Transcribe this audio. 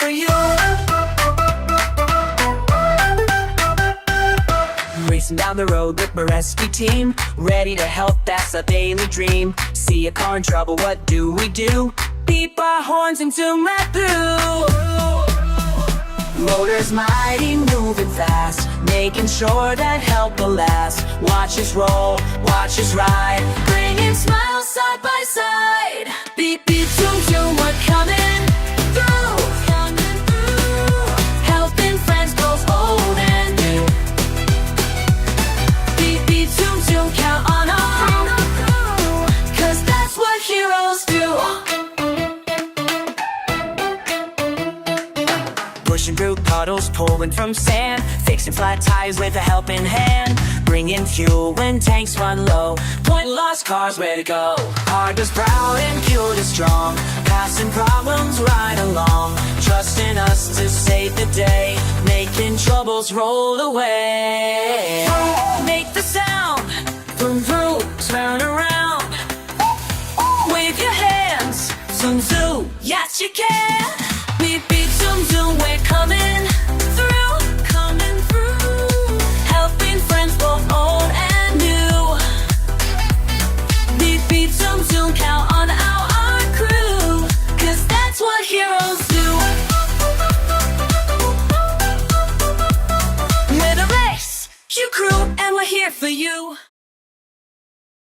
for you. Racing down the road with my rescue team, ready to help, that's a daily dream. See a car in trouble, what do? Beep our horns and zoom right through. Motors mighty, moving fast, making sure that help will last. Watch us roll, watch us ride, bringing smiles side by side. Beep beep zoom zoom, we're coming through. Helping friends both old and new. Beep beep zoom zoom, count on all, 'cause that's what heroes do. Pushing through puddles, pulling from sand, fixing flat tires with a helping hand, bringing fuel when tanks run low, pointing lost cars where to go. Hard is proud and cute is strong, passing problems right along, trusting us to save the day, making troubles roll away.